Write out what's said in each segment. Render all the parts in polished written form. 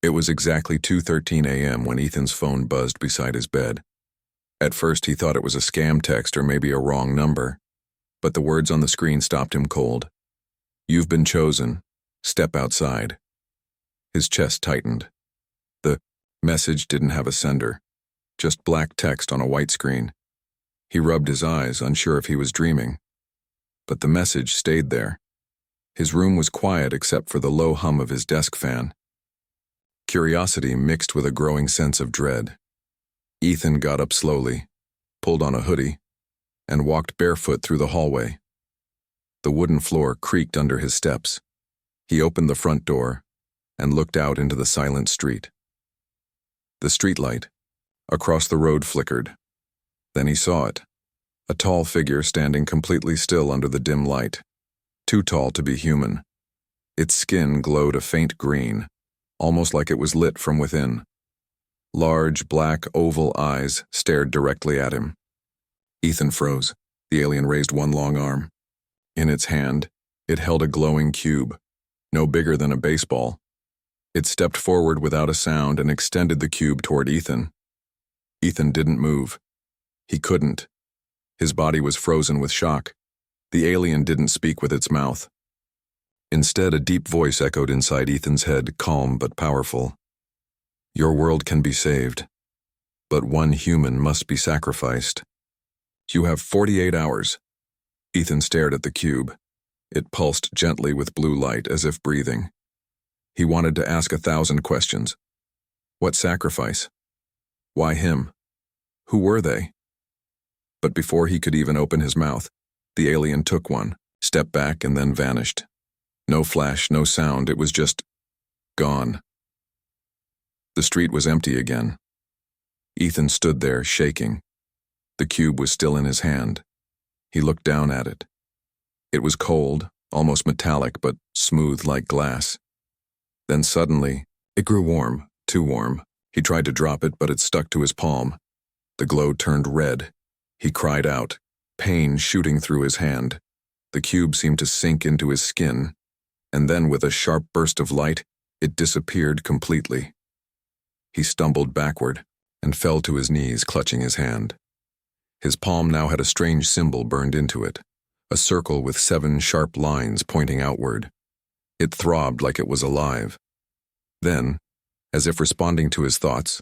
It was exactly 2:13 a.m. when Ethan's phone buzzed beside his bed. At first he thought it was a scam text or maybe a wrong number, but the words on the screen stopped him cold. "You've been chosen. Step outside." His chest tightened. The message didn't have a sender, just black text on a white screen. He rubbed his eyes, unsure if he was dreaming. But the message stayed there. His room was quiet except for the low hum of his desk fan. Curiosity mixed with a growing sense of dread. Ethan got up slowly, pulled on a hoodie, and walked barefoot through the hallway. The wooden floor creaked under his steps. He opened the front door and looked out into the silent street. The streetlight across the road flickered. Then he saw it, a tall figure standing completely still under the dim light, too tall to be human. Its skin glowed a faint green, almost like it was lit from within. Large, black, oval eyes stared directly at him. Ethan froze. The alien raised one long arm. In its hand, it held a glowing cube, no bigger than a baseball. It stepped forward without a sound and extended the cube toward Ethan. Ethan didn't move. He couldn't. His body was frozen with shock. The alien didn't speak with its mouth. Instead, a deep voice echoed inside Ethan's head, calm but powerful. "Your world can be saved, but one human must be sacrificed. You have 48 hours. Ethan stared at the cube. It pulsed gently with blue light, as if breathing. He wanted to ask 1,000 questions. What sacrifice? Why him? Who were they? But before he could even open his mouth, the alien took one, stepped back, and then vanished. No flash, no sound, it was just gone. The street was empty again. Ethan stood there, shaking. The cube was still in his hand. He looked down at it. It was cold, almost metallic, but smooth like glass. Then suddenly, it grew warm, too warm. He tried to drop it, but it stuck to his palm. The glow turned red. He cried out, pain shooting through his hand. The cube seemed to sink into his skin, and then with a sharp burst of light, it disappeared completely. He stumbled backward and fell to his knees, clutching his hand. His palm now had a strange symbol burned into it, a circle with 7 sharp lines pointing outward. It throbbed like it was alive. Then, as if responding to his thoughts,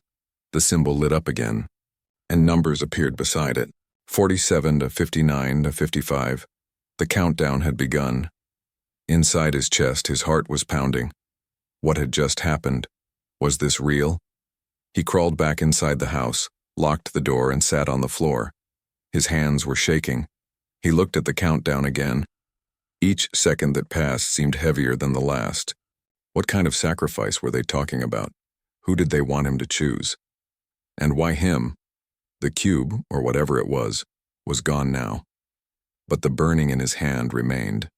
the symbol lit up again, and numbers appeared beside it, 47 to 59 to 55. The countdown had begun. Inside his chest, his heart was pounding. What had just happened? Was this real? He crawled back inside the house, locked the door, and sat on the floor. His hands were shaking. He looked at the countdown again. Each second that passed seemed heavier than the last. What kind of sacrifice were they talking about? Who did they want him to choose? And why him? The cube, or whatever it was gone now. But the burning in his hand remained.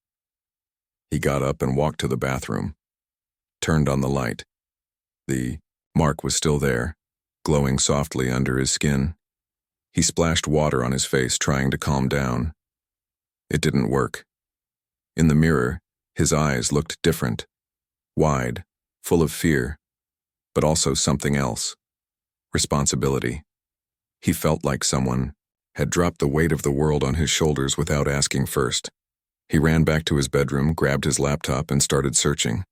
He got up and walked to the bathroom, turned on the light. The mark was still there, glowing softly under his skin. He splashed water on his face, trying to calm down. It didn't work. In the mirror, his eyes looked different, wide, full of fear, but also something else. Responsibility. He felt like someone had dropped the weight of the world on his shoulders without asking first. He ran back to his bedroom, grabbed his laptop, and started searching.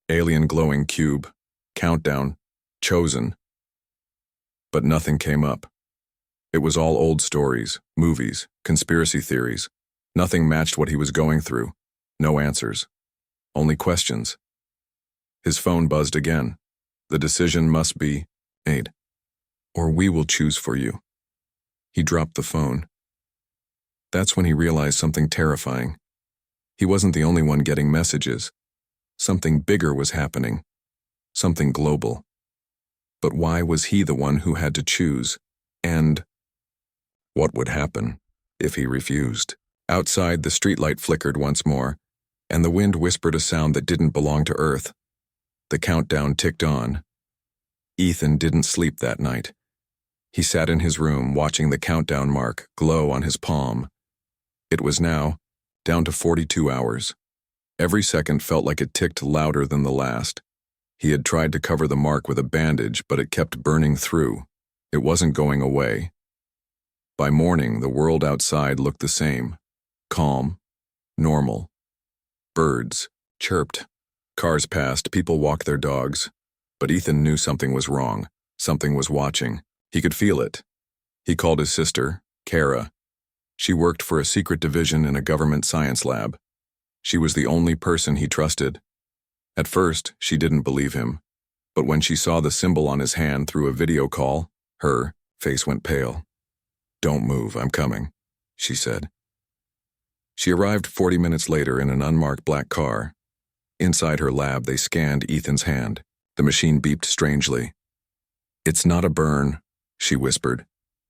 Alien glowing cube, countdown, chosen. But nothing came up. It was all old stories, movies, conspiracy theories. Nothing matched what he was going through. No answers. Only questions. His phone buzzed again. The decision must be made, or we will choose for you. He dropped the phone. That's when he realized something terrifying. He wasn't the only one getting messages. Something bigger was happening. Something global. But why was he the one who had to choose? And what would happen if he refused? Outside, the streetlight flickered once more, and the wind whispered a sound that didn't belong to Earth. The countdown ticked on. Ethan didn't sleep that night. He sat in his room, watching the countdown mark glow on his palm. It was now down to 42 hours. Every second felt like it ticked louder than the last. He had tried to cover the mark with a bandage, but it kept burning through. It wasn't going away. By morning, the world outside looked the same. Calm, normal. Birds chirped. Cars passed, people walked their dogs. But Ethan knew something was wrong. Something was watching. He could feel it. He called his sister, Kara. She worked for a secret division in a government science lab. She was the only person he trusted. At first, she didn't believe him. But when she saw the symbol on his hand through a video call, her face went pale. "Don't move, I'm coming," she said. She arrived 40 minutes later in an unmarked black car. Inside her lab, they scanned Ethan's hand. The machine beeped strangely. "It's not a burn," she whispered.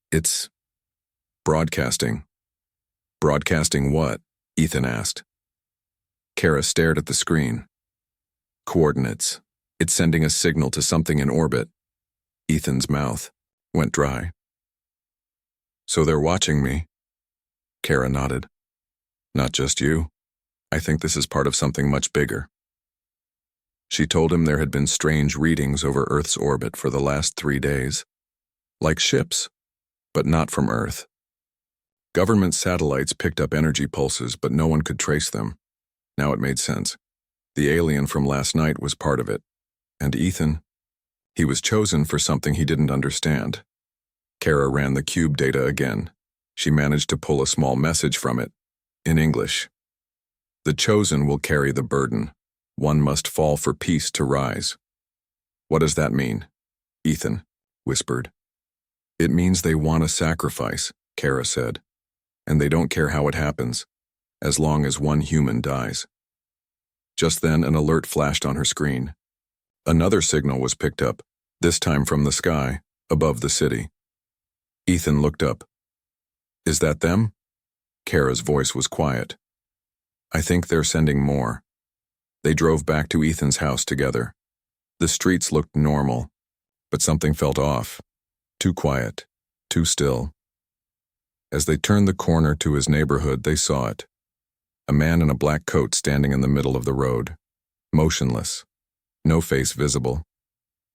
"It's broadcasting." "Broadcasting what?" Ethan asked. Kara stared at the screen. "Coordinates. It's sending a signal to something in orbit." Ethan's mouth went dry. "So they're watching me?" Kara nodded. "Not just you. I think this is part of something much bigger." She told him there had been strange readings over Earth's orbit for the last 3 days. Like ships, but not from Earth. Government satellites picked up energy pulses, but no one could trace them. Now it made sense. The alien from last night was part of it. And Ethan? He was chosen for something he didn't understand. Kara ran the cube data again. She managed to pull a small message from it, in English. "The chosen will carry the burden. One must fall for peace to rise." "What does that mean?" Ethan whispered. "It means they want a sacrifice," Kara said. "And they don't care how it happens, as long as one human dies." Just then, an alert flashed on her screen. Another signal was picked up, this time from the sky, above the city. Ethan looked up. "Is that them?" Kara's voice was quiet. "I think they're sending more." They drove back to Ethan's house together. The streets looked normal, but something felt off. Too quiet, too still. As they turned the corner to his neighborhood, they saw it. A man in a black coat standing in the middle of the road, motionless, no face visible.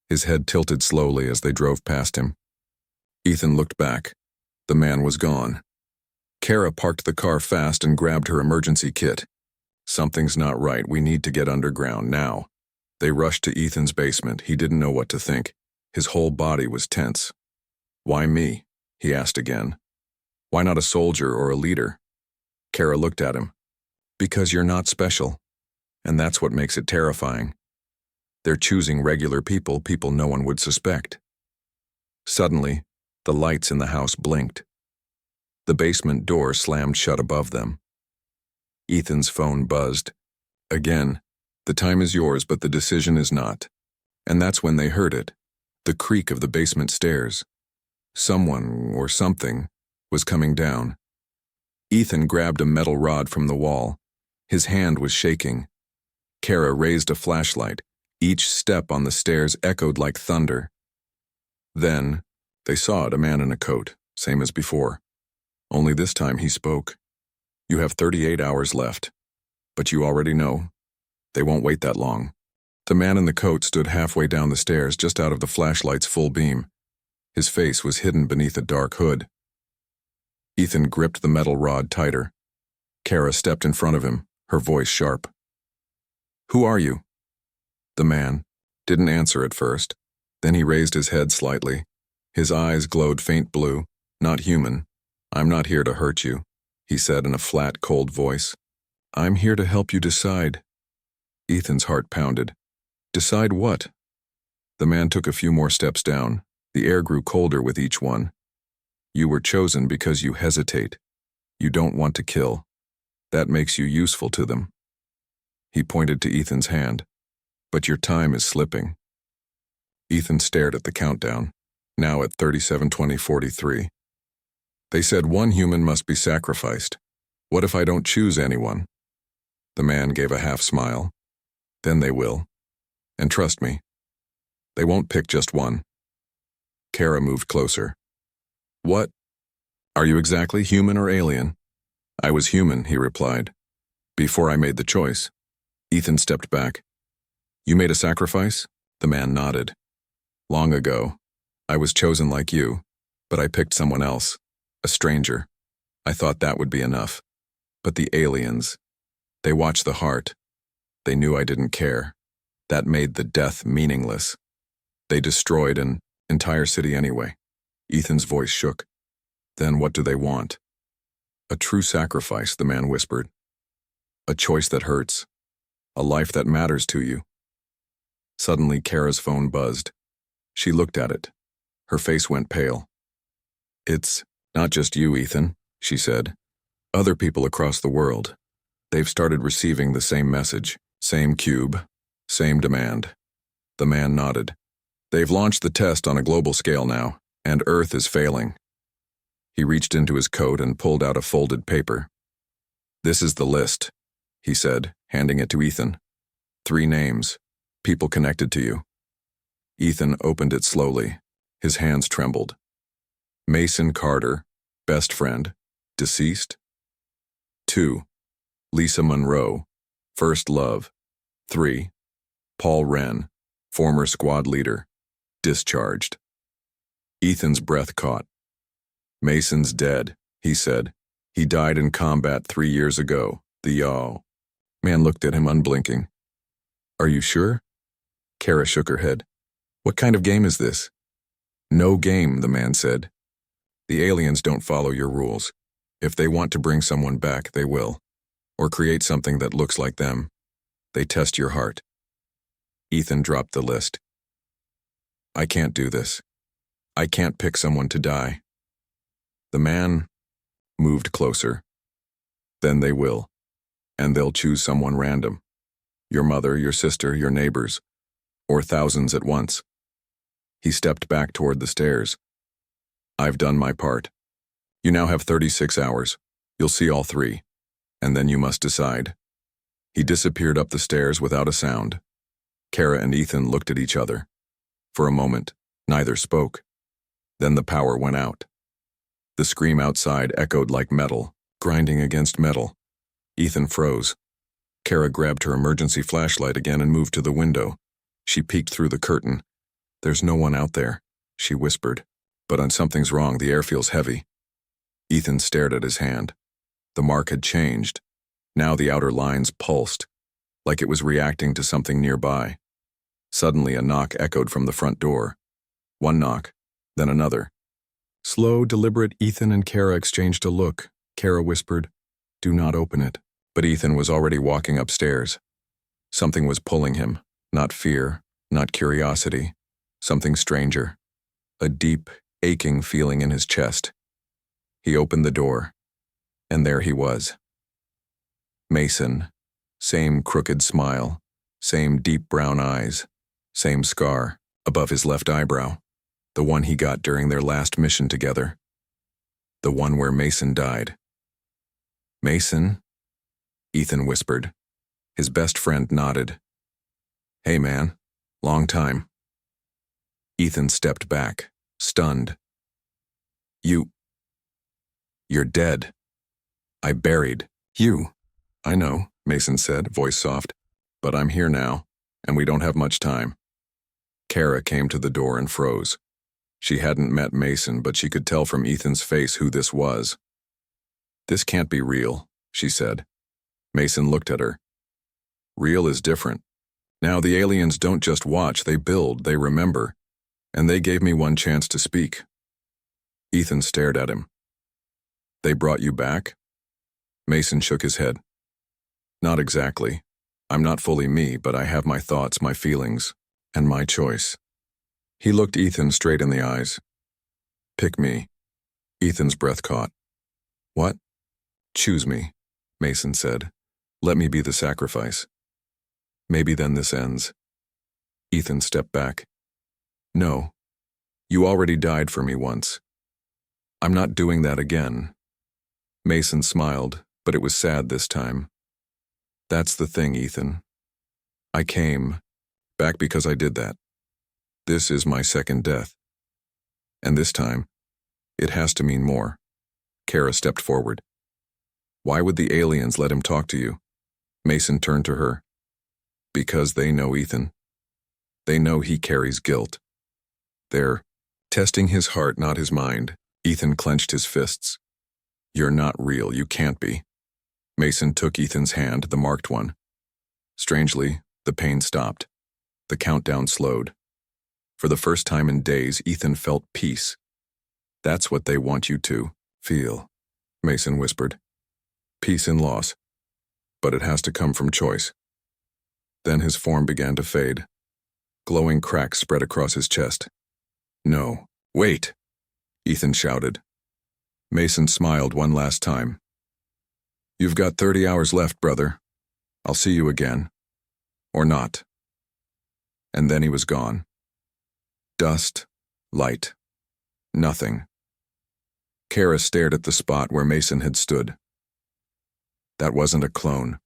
His head tilted slowly as they drove past him. Ethan looked back. The man was gone. Kara parked the car fast and grabbed her emergency kit. "Something's not right. We need to get underground now." They rushed to Ethan's basement. He didn't know what to think. His whole body was tense. "Why me?" he asked again. "Why not a soldier or a leader?" Kara looked at him. "Because you're not special. And that's what makes it terrifying. They're choosing regular people, people no one would suspect." Suddenly, the lights in the house blinked. The basement door slammed shut above them. Ethan's phone buzzed. Again, "The time is yours, but the decision is not." And that's when they heard it. The creak of the basement stairs. Someone, or something, was coming down. Ethan grabbed a metal rod from the wall. His hand was shaking. Kara raised a flashlight. Each step on the stairs echoed like thunder. Then, they saw it, a man in a coat, same as before. Only this time he spoke. "You have 38 hours left. But you already know. They won't wait that long." The man in the coat stood halfway down the stairs, just out of the flashlight's full beam. His face was hidden beneath a dark hood. Ethan gripped the metal rod tighter. Kara stepped in front of him, her voice sharp. "Who are you?" The man didn't answer at first. Then he raised his head slightly. His eyes glowed faint blue, not human. "I'm not here to hurt you," he said in a flat, cold voice. "I'm here to help you decide." Ethan's heart pounded. "Decide what?" The man took a few more steps down. The air grew colder with each one. "You were chosen because you hesitate. You don't want to kill. That makes you useful to them." He pointed to Ethan's hand. "But your time is slipping." Ethan stared at the countdown, now at 37:20:43. "They said one human must be sacrificed. What if I don't choose anyone?" The man gave a half smile. "Then they will. And trust me, they won't pick just one." Kara moved closer. "What? Are you exactly human or alien?" "I was human," he replied. "Before I made the choice." Ethan stepped back. "You made a sacrifice?" The man nodded. Long ago, I was chosen like you, but I picked someone else, a stranger. I thought that would be enough. But the aliens, they watched the heart. They knew I didn't care. That made the death meaningless. They destroyed an entire city anyway. Ethan's voice shook. Then what do they want? A true sacrifice, the man whispered. A choice that hurts. A life that matters to you. Suddenly, Kara's phone buzzed. She looked at it. Her face went pale. It's not just you, Ethan, she said. Other people across the world. They've started receiving the same message, same cube, same demand. The man nodded. They've launched the test on a global scale now, and Earth is failing. He reached into his coat and pulled out a folded paper. This is the list, he said, handing it to Ethan. 3 names, people connected to you. Ethan opened it slowly. His hands trembled. Mason Carter, best friend, deceased. 2. Lisa Monroe, first love. 3. Paul Wren, former squad leader, discharged. Ethan's breath caught. Mason's dead, he said. He died in combat 3 years ago, the Yaw. Man looked at him unblinking. Are you sure? Kara shook her head. What kind of game is this? No game, the man said. The aliens don't follow your rules. If they want to bring someone back, they will. Or create something that looks like them. They test your heart. Ethan dropped the list. I can't do this. I can't pick someone to die. The man moved closer. Then they will. And they'll choose someone random. Your mother, your sister, your neighbors. Or thousands at once. He stepped back toward the stairs. I've done my part. You now have 36 hours. You'll see all 3. And then you must decide. He disappeared up the stairs without a sound. Kara and Ethan looked at each other. For a moment, neither spoke. Then the power went out. The scream outside echoed like metal, grinding against metal. Ethan froze. Kara grabbed her emergency flashlight again and moved to the window. She peeked through the curtain. There's no one out there, she whispered. But something's wrong, the air feels heavy. Ethan stared at his hand. The mark had changed. Now the outer lines pulsed, like it was reacting to something nearby. Suddenly a knock echoed from the front door. One knock, then another. Slow, deliberate, Ethan and Kara exchanged a look. Kara whispered, "Do not open it." But Ethan was already walking upstairs. Something was pulling him, not fear, not curiosity, something stranger. A deep, aching feeling in his chest. He opened the door, and there he was. Mason, same crooked smile, same deep brown eyes, same scar above his left eyebrow, the one he got during their last mission together, the one where Mason died. Mason? Ethan whispered. His best friend nodded. Hey man, long time. Ethan stepped back, stunned. You're dead. I buried you. I know, Mason said, voice soft, but I'm here now, and we don't have much time. Kara came to the door and froze. She hadn't met Mason, but she could tell from Ethan's face who this was. This can't be real, she said. Mason looked at her. Real is different. Now the aliens don't just watch, they build, they remember. And they gave me one chance to speak. Ethan stared at him. They brought you back? Mason shook his head. Not exactly. I'm not fully me, but I have my thoughts, my feelings, and my choice. He looked Ethan straight in the eyes. Pick me. Ethan's breath caught. What? Choose me, Mason said. Let me be the sacrifice. Maybe then this ends. Ethan stepped back. No. You already died for me once. I'm not doing that again. Mason smiled, but it was sad this time. That's the thing, Ethan. I came back because I did that. This is my second death. And this time, it has to mean more. Kara stepped forward. Why would the aliens let him talk to you? Mason turned to her. Because they know Ethan. They know he carries guilt. They're testing his heart, not his mind. Ethan clenched his fists. You're not real, you can't be. Mason took Ethan's hand, the marked one. Strangely, the pain stopped. The countdown slowed. For the first time in days, Ethan felt peace. That's what they want you to feel, Mason whispered. Peace in loss. But it has to come from choice. Then his form began to fade. Glowing cracks spread across his chest. No, wait, Ethan shouted. Mason smiled one last time. You've got 30 hours left, brother. I'll see you again. Or not. And then he was gone. Dust, light, nothing. Kara stared at the spot where Mason had stood. That wasn't a clone.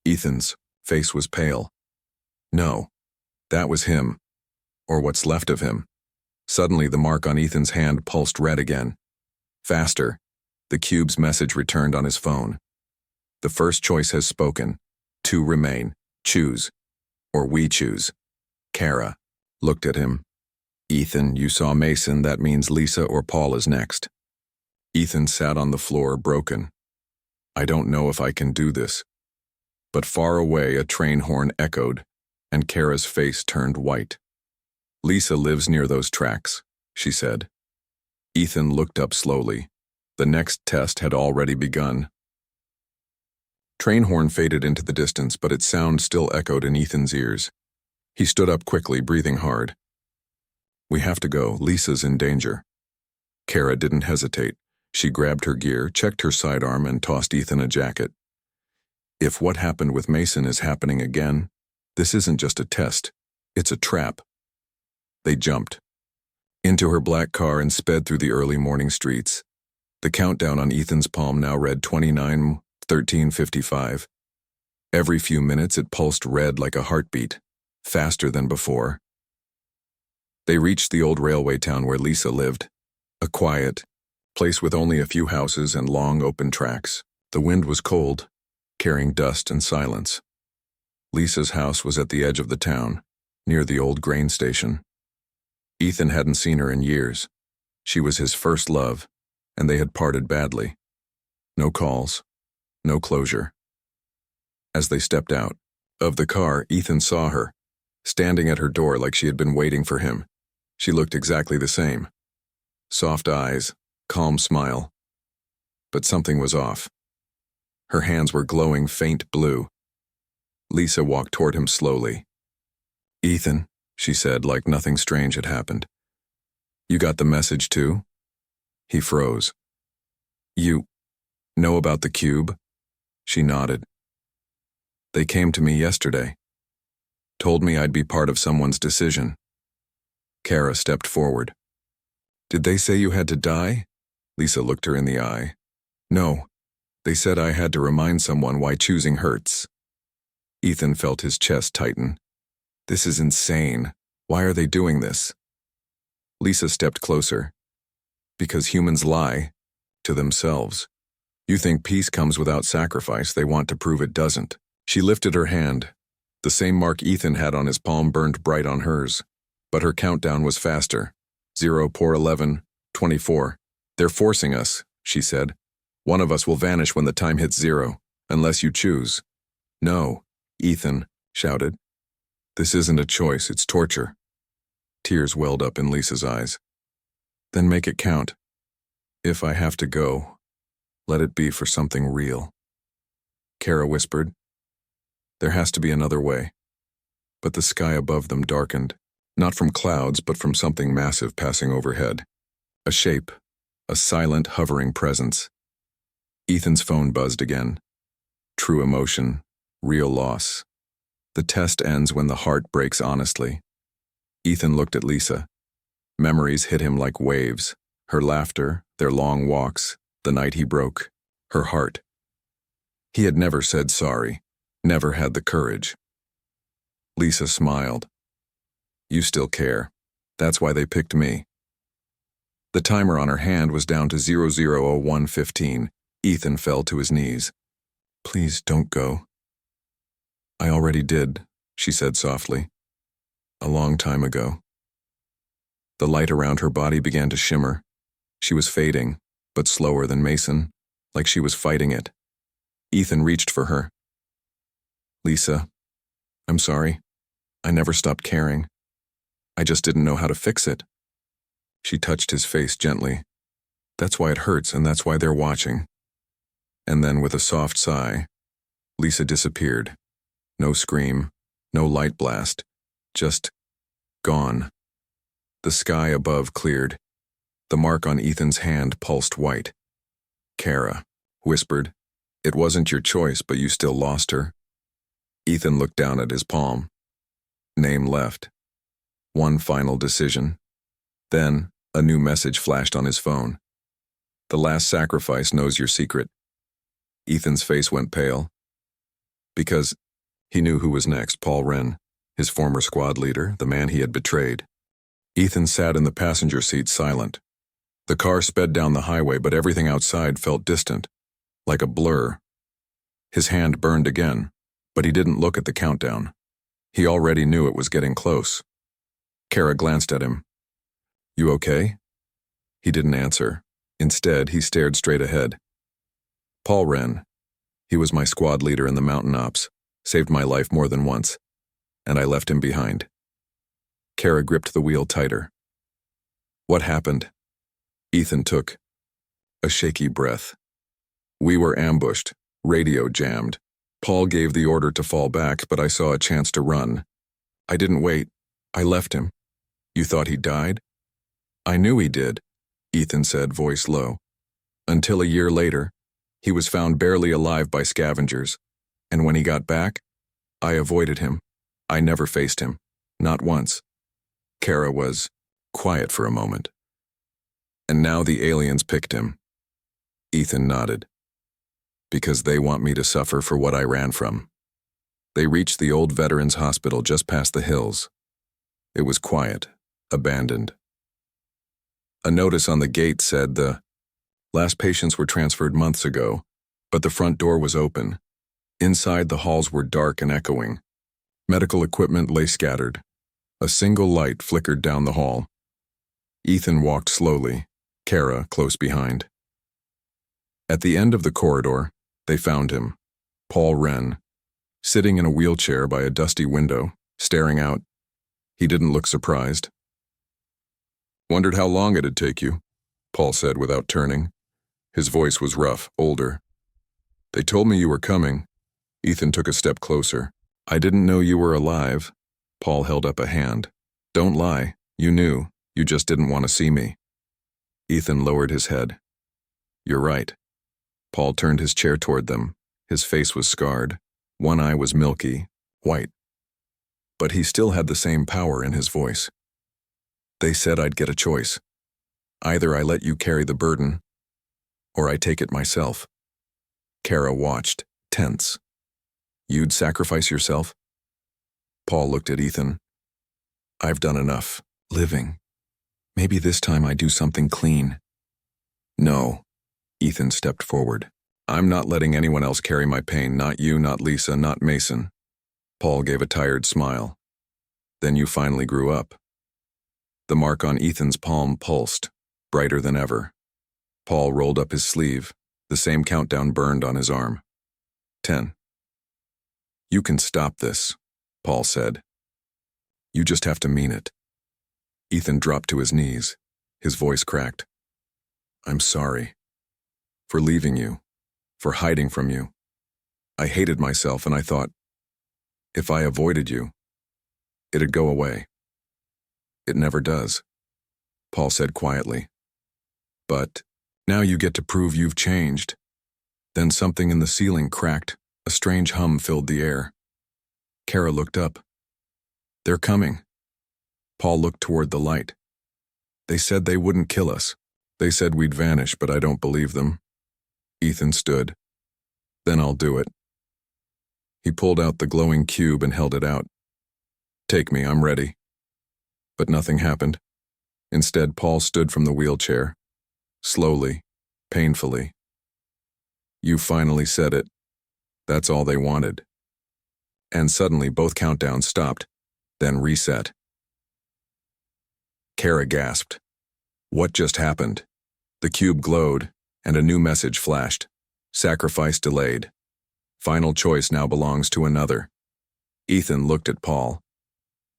Ethan's face was pale. No, that was him, or what's left of him. Suddenly, the mark on Ethan's hand pulsed red again. Faster, the cube's message returned on his phone. The first choice has spoken. 2 remain. Choose. Or we choose. Kara looked at him. Ethan, you saw Mason, that means Lisa or Paul is next. Ethan sat on the floor, broken. I don't know if I can do this. But far away, a train horn echoed, and Kara's face turned white. Lisa lives near those tracks, she said. Ethan looked up slowly. The next test had already begun. Train horn faded into the distance, but its sound still echoed in Ethan's ears. He stood up quickly, breathing hard. We have to go. Lisa's in danger. Kara didn't hesitate. She grabbed her gear, checked her sidearm, and tossed Ethan a jacket. If what happened with Mason is happening again, this isn't just a test. It's a trap. They jumped into her black car and sped through the early morning streets. The countdown on Ethan's palm now read 29:13:55. Every few minutes it pulsed red like a heartbeat, faster than before. They reached the old railway town where Lisa lived, a quiet place with only a few houses and long open tracks. The wind was cold, carrying dust and silence. Lisa's house was at the edge of the town, near the old grain station. Ethan hadn't seen her in years. She was his first love, and they had parted badly. No calls, no closure. As they stepped out of the car, Ethan saw her, standing at her door like she had been waiting for him. She looked exactly the same. Soft eyes, calm smile. But something was off. Her hands were glowing faint blue. Lisa walked toward him slowly. Ethan, she said, like nothing strange had happened. You got the message too? He froze. You know about the cube? She nodded. They came to me yesterday. Told me I'd be part of someone's decision. Kara stepped forward. Did they say you had to die? Lisa looked her in the eye. No. They said I had to remind someone why choosing hurts. Ethan felt his chest tighten. This is insane. Why are they doing this? Lisa stepped closer. Because humans lie to themselves. You think peace comes without sacrifice. They want to prove it doesn't. She lifted her hand. The same mark Ethan had on his palm burned bright on hers. But her countdown was faster. 0:11:24. They're forcing us, she said. One of us will vanish when the time hits 0, unless you choose. No, Ethan shouted. This isn't a choice, it's torture. Tears welled up in Lisa's eyes. Then make it count. If I have to go, let it be for something real. Kara whispered. There has to be another way. But the sky above them darkened, not from clouds, but from something massive passing overhead. A shape, a silent, hovering presence. Ethan's phone buzzed again. True emotion, real loss. The test ends when the heart breaks honestly. Ethan looked at Lisa. Memories hit him like waves. Her laughter, their long walks, the night he broke, her heart. He had never said sorry, never had the courage. Lisa smiled. You still care. That's why they picked me. The timer on her hand was down to 00:01:15. Ethan fell to his knees. Please don't go. I already did, she said softly. A long time ago. The light around her body began to shimmer. She was fading, but slower than Mason, like she was fighting it. Ethan reached for her. Lisa, I'm sorry. I never stopped caring. I just didn't know how to fix it. She touched his face gently. That's why it hurts, and that's why they're watching. And then, with a soft sigh, Lisa disappeared. No scream, no light blast, just gone. The sky above cleared. The mark on Ethan's hand pulsed white. Kara whispered, "It wasn't your choice, but you still lost her." Ethan looked down at his palm. Name left. One final decision. Then, a new message flashed on his phone. The last sacrifice knows your secret. Ethan's face went pale. Because he knew who was next, Paul Wren, his former squad leader, the man he had betrayed. Ethan sat in the passenger seat silent. The car sped down the highway, but everything outside felt distant, like a blur. His hand burned again, but he didn't look at the countdown. He already knew it was getting close. Kara glanced at him. You okay? He didn't answer. Instead, he stared straight ahead. Paul Wren. He was my squad leader in the mountain ops, saved my life more than once, and I left him behind. Kara gripped the wheel tighter. What happened? Ethan took a shaky breath. We were ambushed, radio jammed. Paul gave the order to fall back, but I saw a chance to run. I didn't wait. I left him. You thought he died? I knew he did, Ethan said, voice low. Until a year later, he was found barely alive by scavengers, and when he got back, I avoided him. I never faced him, not once. Kara was quiet for a moment. And now the aliens picked him. Ethan nodded. Because they want me to suffer for what I ran from. They reached the old veterans hospital just past the hills. It was quiet, abandoned. A notice on the gate said the last patients were transferred months ago, but the front door was open. Inside, the halls were dark and echoing. Medical equipment lay scattered. A single light flickered down the hall. Ethan walked slowly, Kara close behind. At the end of the corridor, they found him, Paul Wren, sitting in a wheelchair by a dusty window, staring out. He didn't look surprised. Wondered how long it'd take you, Paul said without turning. His voice was rough, older. They told me you were coming. Ethan took a step closer. I didn't know you were alive. Paul held up a hand. Don't lie. You knew. You just didn't want to see me. Ethan lowered his head. You're right. Paul turned his chair toward them. His face was scarred. One eye was milky, white. But he still had the same power in his voice. They said I'd get a choice. Either I let you carry the burden, or I take it myself. Kara watched, tense. You'd sacrifice yourself? Paul looked at Ethan. I've done enough, living. Maybe this time I do something clean. No. Ethan stepped forward. I'm not letting anyone else carry my pain, not you, not Lisa, not Mason. Paul gave a tired smile. Then you finally grew up. The mark on Ethan's palm pulsed, brighter than ever. Paul rolled up his sleeve. The same countdown burned on his arm. 10. You can stop this, Paul said. You just have to mean it. Ethan dropped to his knees. His voice cracked. I'm sorry. For leaving you. For hiding from you. I hated myself and I thought, if I avoided you, it'd go away. It never does, Paul said quietly. But now you get to prove you've changed. Then something in the ceiling cracked. A strange hum filled the air. Kara looked up. They're coming. Paul looked toward the light. They said they wouldn't kill us. They said we'd vanish, but I don't believe them. Ethan stood. Then I'll do it. He pulled out the glowing cube and held it out. Take me, I'm ready. But nothing happened. Instead, Paul stood from the wheelchair. Slowly, painfully. You finally said it. That's all they wanted. And suddenly both countdowns stopped, then reset. Kara gasped. What just happened? The cube glowed, and a new message flashed. Sacrifice delayed. Final choice now belongs to another. Ethan looked at Paul.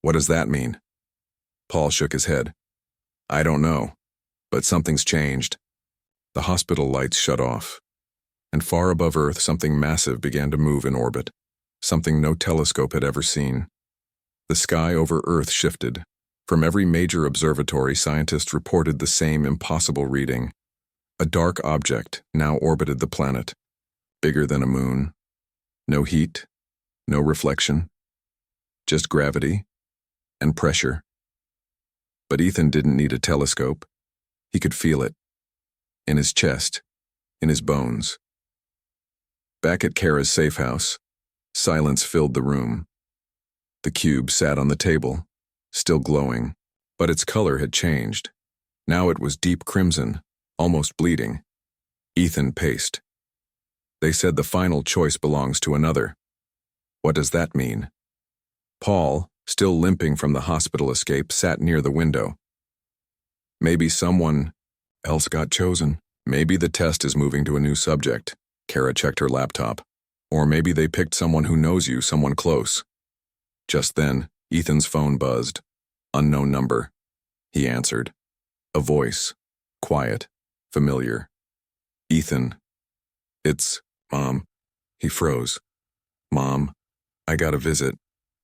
What does that mean? Paul shook his head. I don't know, but something's changed. The hospital lights shut off, and far above Earth something massive began to move in orbit, something no telescope had ever seen. The sky over Earth shifted. From every major observatory, scientists reported the same impossible reading. A dark object now orbited the planet, bigger than a moon. No heat, no reflection, just gravity and pressure. But Ethan didn't need a telescope. He could feel it. In his chest, in his bones. Back at Kara's safe house, silence filled the room. The cube sat on the table, still glowing, but its color had changed. Now it was deep crimson, almost bleeding. Ethan paced. They said the final choice belongs to another. What does that mean? Paul, still limping from the hospital escape, sat near the window. Maybe someone else got chosen. Maybe the test is moving to a new subject. Kara checked her laptop. Or maybe they picked someone who knows you, someone close. Just then, Ethan's phone buzzed. Unknown number. He answered. A voice. Quiet. Familiar. Ethan. It's Mom. He froze. Mom, I got a visit.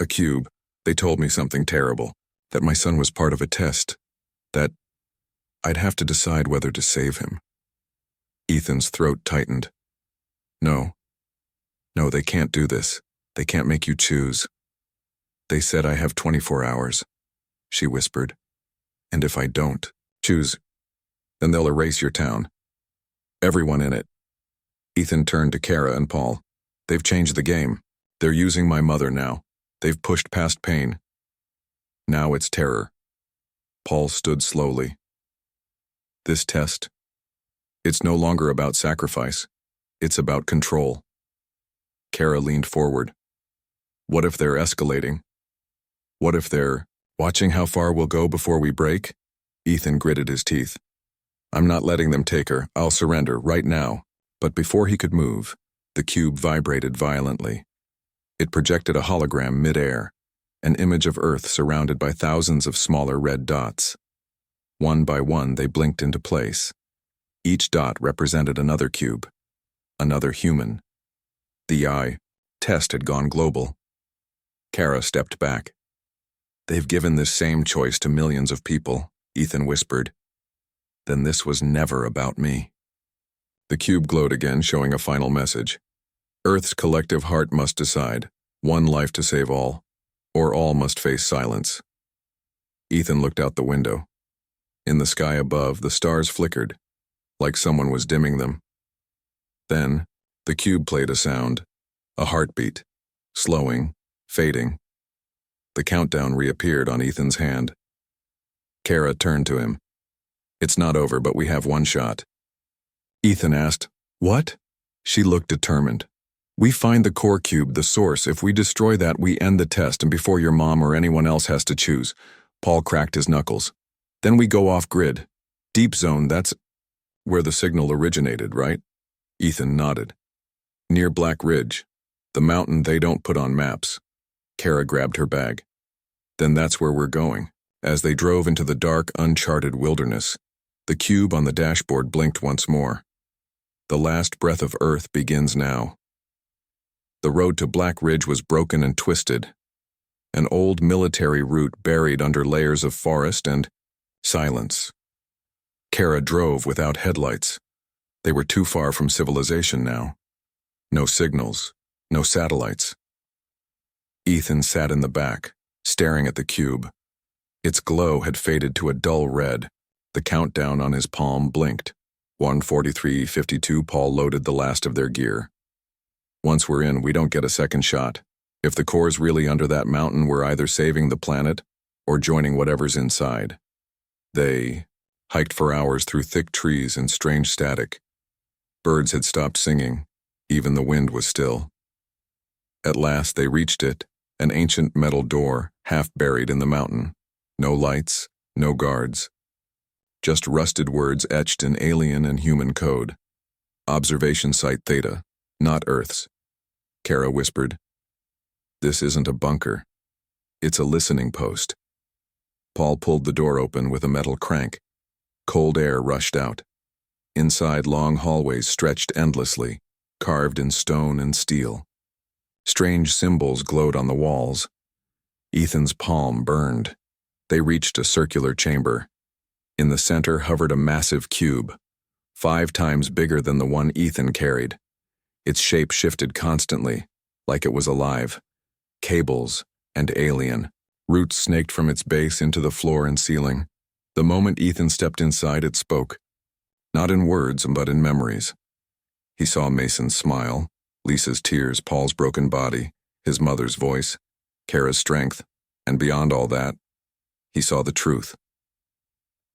A cube. They told me something terrible. That my son was part of a test. That I'd have to decide whether to save him. Ethan's throat tightened. No. No, they can't do this. They can't make you choose. They said I have 24 hours, she whispered. And if I don't choose, then they'll erase your town. Everyone in it. Ethan turned to Kara and Paul. They've changed the game. They're using my mother now. They've pushed past pain. Now it's terror. Paul stood slowly. This test, it's no longer about sacrifice. It's about control. Kara leaned forward. What if they're escalating? What if they're watching how far we'll go before we break? Ethan gritted his teeth. I'm not letting them take her. I'll surrender right now. But before he could move, the cube vibrated violently. It projected a hologram mid-air, an image of Earth surrounded by thousands of smaller red dots. One by one, they blinked into place. Each dot represented another cube, another human. The test had gone global. Kara stepped back. They've given this same choice to millions of people, Ethan whispered. Then this was never about me. The cube glowed again, showing a final message. Earth's collective heart must decide, one life to save all, or all must face silence. Ethan looked out the window. In the sky above, the stars flickered, like someone was dimming them. Then, the cube played a sound, a heartbeat, slowing, fading. The countdown reappeared on Ethan's hand. Kara turned to him. It's not over, but we have one shot. Ethan asked, What? She looked determined. We find the core cube, the source. If we destroy that, we end the test, and before your mom or anyone else has to choose. Paul cracked his knuckles. Then we go off-grid. Deep zone, that's where the signal originated, right? Ethan nodded. Near Black Ridge, the mountain they don't put on maps. Kara grabbed her bag. Then that's where we're going. As they drove into the dark, uncharted wilderness, the cube on the dashboard blinked once more. The last breath of Earth begins now. The road to Black Ridge was broken and twisted. An old military route buried under layers of forest and silence. Kara drove without headlights. They were too far from civilization now. No signals, no satellites. Ethan sat in the back, staring at the cube. Its glow had faded to a dull red. The countdown on his palm blinked. 1:43:52. Paul loaded the last of their gear. Once we're in, we don't get a second shot. If the core's really under that mountain, we're either saving the planet or joining whatever's inside. They hiked for hours through thick trees and strange static. Birds had stopped singing. Even the wind was still. At last they reached it, an ancient metal door, half buried in the mountain. No lights, No guards. Just rusted words etched in alien and human code. Observation Site Theta, not Earth's. Kara whispered. This isn't a bunker. It's a listening post. Paul pulled the door open with a metal crank. Cold air rushed out. Inside, long hallways stretched endlessly, carved in stone and steel. Strange symbols glowed on the walls. Ethan's palm burned. They reached a circular chamber. In the center hovered a massive cube, 5 times bigger than the one Ethan carried. Its shape shifted constantly, like it was alive. Cables and alien. Roots snaked from its base into the floor and ceiling. The moment Ethan stepped inside, it spoke. Not in words, but in memories. He saw Mason's smile, Lisa's tears, Paul's broken body, his mother's voice, Kara's strength, and beyond all that, he saw the truth.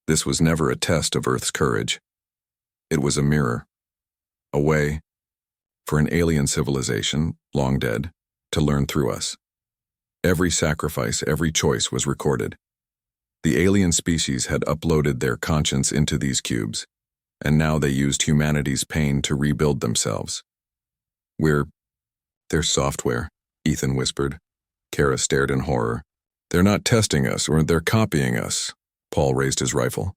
This was never a test of Earth's courage. It was a mirror. A way, for an alien civilization, long dead, to learn through us. Every sacrifice, every choice was recorded. The alien species had uploaded their conscience into these cubes, and now they used humanity's pain to rebuild themselves. We're their software, Ethan whispered. Kara stared in horror. They're not testing us, or they're copying us. Paul raised his rifle.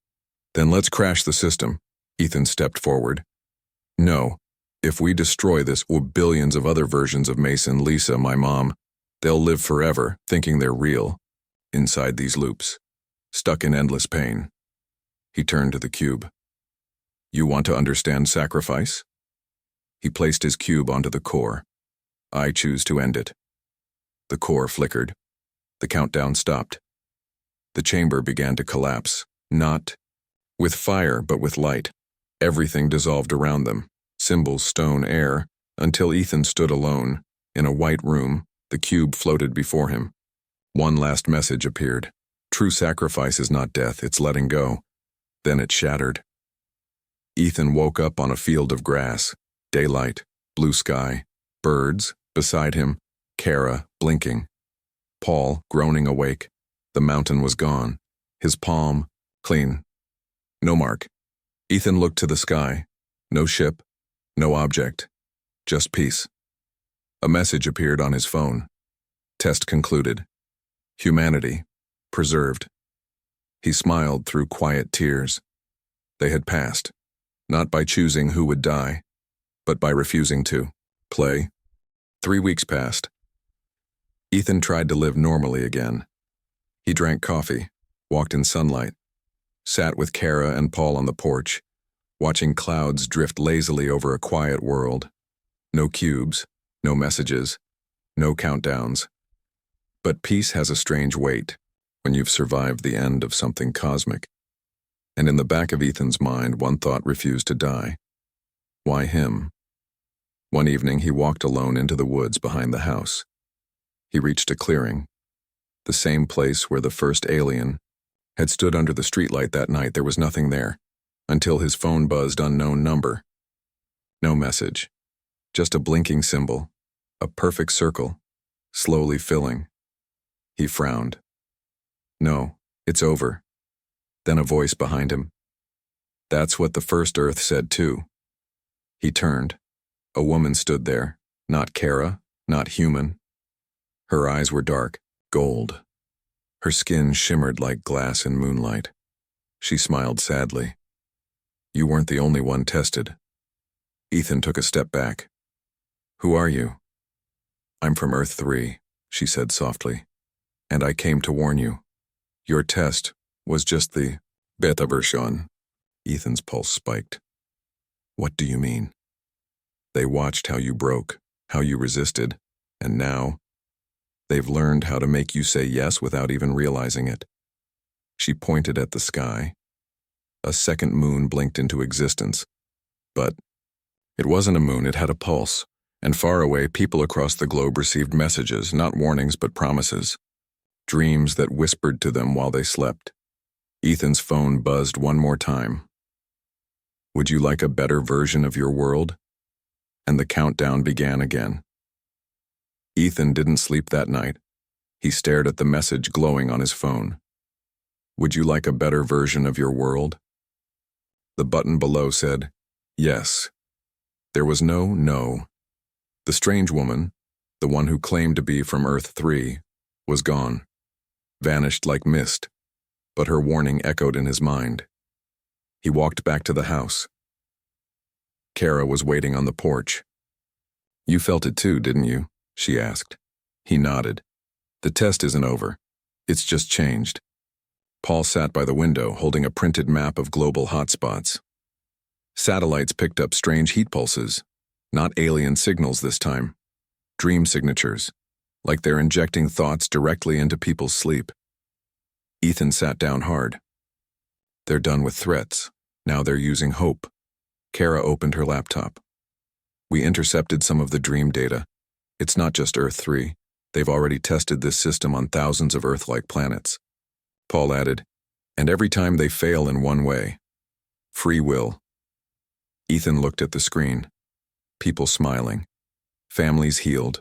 Then let's crash the system. Ethan stepped forward. No, if we destroy this or billions of other versions of Mason, Lisa, my mom, they'll live forever, thinking they're real, inside these loops, stuck in endless pain. He turned to the cube. You want to understand sacrifice? He placed his cube onto the core. I choose to end it. The core flickered. The countdown stopped. The chamber began to collapse, not with fire, but with light. Everything dissolved around them, symbols, stone, air, until Ethan stood alone. In a white room, the cube floated before him. One last message appeared. True sacrifice is not death, it's letting go. Then it shattered. Ethan woke up on a field of grass, daylight, blue sky, birds, beside him, Kara, blinking. Paul, groaning awake. The mountain was gone. His palm, clean. No mark. Ethan looked to the sky. No ship, no object, just peace. A message appeared on his phone. Test concluded. Humanity, preserved. He smiled through quiet tears. They had passed, not by choosing who would die, but by refusing to play. 3 weeks passed. Ethan tried to live normally again. He drank coffee, walked in sunlight, sat with Kara and Paul on the porch, watching clouds drift lazily over a quiet world. No cubes, no messages, no countdowns. But peace has a strange weight when you've survived the end of something cosmic. And in the back of Ethan's mind, one thought refused to die. Why him? One evening, he walked alone into the woods behind the house. He reached a clearing, the same place where the first alien had stood under the streetlight that night. There was nothing there, until his phone buzzed unknown number. No message, just a blinking symbol, a perfect circle, slowly filling. He frowned. No, it's over. Then a voice behind him. That's what the first Earth said too. He turned. A woman stood there, not Kara, not human. Her eyes were dark, gold. Her skin shimmered like glass in moonlight. She smiled sadly. You weren't the only one tested. Ethan took a step back. Who are you? I'm from Earth 3, she said softly. And I came to warn you. Your test was just the beta version. Ethan's pulse spiked. What do you mean? They watched how you broke, how you resisted, and now they've learned how to make you say yes without even realizing it. She pointed at the sky. A second moon blinked into existence. But it wasn't a moon, it had a pulse, and far away people across the globe received messages, not warnings but promises. Dreams that whispered to them while they slept. Ethan's phone buzzed one more time. Would you like a better version of your world? And the countdown began again. Ethan didn't sleep that night. He stared at the message glowing on his phone. Would you like a better version of your world? The button below said, yes. There was no no. The strange woman, the one who claimed to be from Earth 3, was gone, vanished like mist, but her warning echoed in his mind. He walked back to the house. Kara was waiting on the porch. You felt it too, didn't you? She asked. He nodded. The test isn't over. It's just changed. Paul sat by the window, holding a printed map of global hotspots. Satellites picked up strange heat pulses, not alien signals this time. Dream signatures, like they're injecting thoughts directly into people's sleep. Ethan sat down hard. They're done with threats. Now they're using hope. Kara opened her laptop. We intercepted some of the dream data. It's not just Earth 3. They've already tested this system on thousands of Earth-like planets. Paul added, and every time they fail in one way. Free will. Ethan looked at the screen. People smiling. Families healed.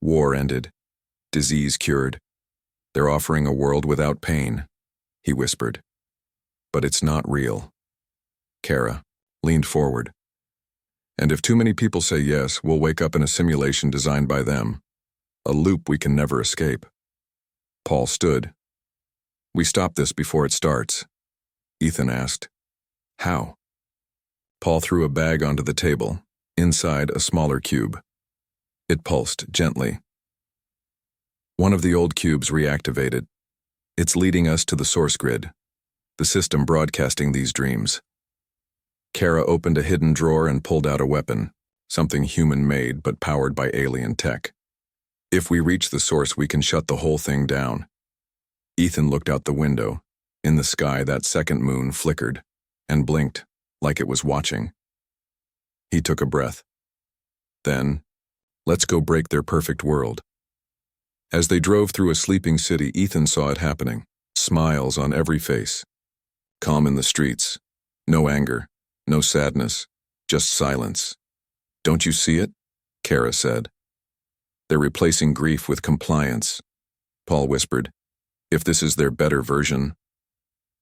War ended. Disease cured. They're offering a world without pain, he whispered. But it's not real. Kara leaned forward. And if too many people say yes, we'll wake up in a simulation designed by them. A loop we can never escape. Paul stood. We stop this before it starts. Ethan asked. How? Paul threw a bag onto the table, inside a smaller cube. It pulsed gently. One of the old cubes reactivated. It's leading us to the source grid, the system broadcasting these dreams. Kara opened a hidden drawer and pulled out a weapon, something human-made but powered by alien tech. If we reach the source, we can shut the whole thing down. Ethan looked out the window. In the sky, that second moon flickered and blinked like it was watching. He took a breath. Then, let's go break their perfect world. As they drove through a sleeping city, Ethan saw it happening. Smiles on every face. Calm in the streets. No anger. No sadness. Just silence. Don't you see it? Kara said. They're replacing grief with compliance. Paul whispered. If this is their better version,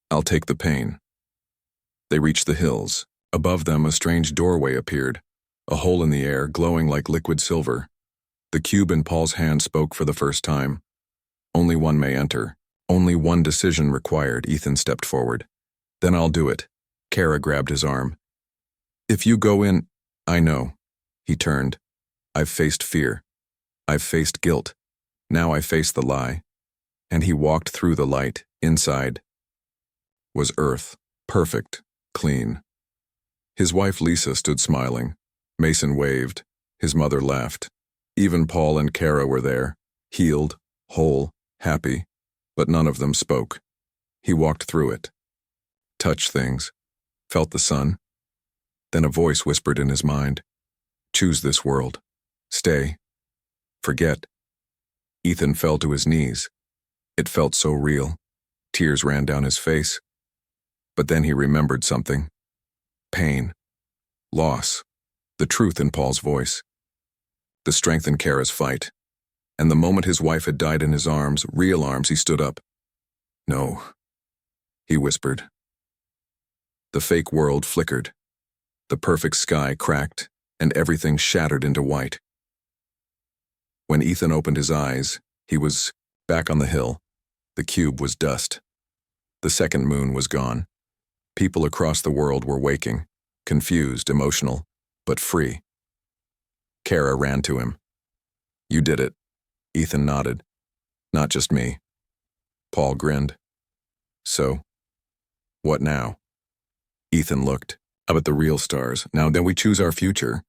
I'll take the pain. They reached the hills. Above them, a strange doorway appeared, a hole in the air glowing like liquid silver. The cube in Paul's hand spoke for the first time. Only one may enter. Only one decision required. Ethan stepped forward. Then I'll do it. Kara grabbed his arm. If you go in, I know. He turned. I've faced fear. I've faced guilt. Now I face the lie. And he walked through the light. Inside was Earth, perfect, clean. His wife Lisa stood smiling. Mason waved. His mother laughed. Even Paul and Kara were there, healed, whole, happy, but none of them spoke. He walked through it. Touched things. Felt the sun. Then a voice whispered in his mind. Choose this world. Stay. Forget. Ethan fell to his knees. It felt so real. Tears ran down his face. But then he remembered something. Pain. Loss. The truth in Paul's voice. The strength in Kara's fight. And the moment his wife had died in his arms, real arms, he stood up. No. He whispered. The fake world flickered. The perfect sky cracked, and everything shattered into white. When Ethan opened his eyes, he was back on the hill. The cube was dust. The second moon was gone. People across the world were waking, confused, emotional, but free. Kara ran to him. You did it. Ethan nodded. Not just me. Paul grinned. So, what now? Ethan looked up at the real stars. Now then we choose our future.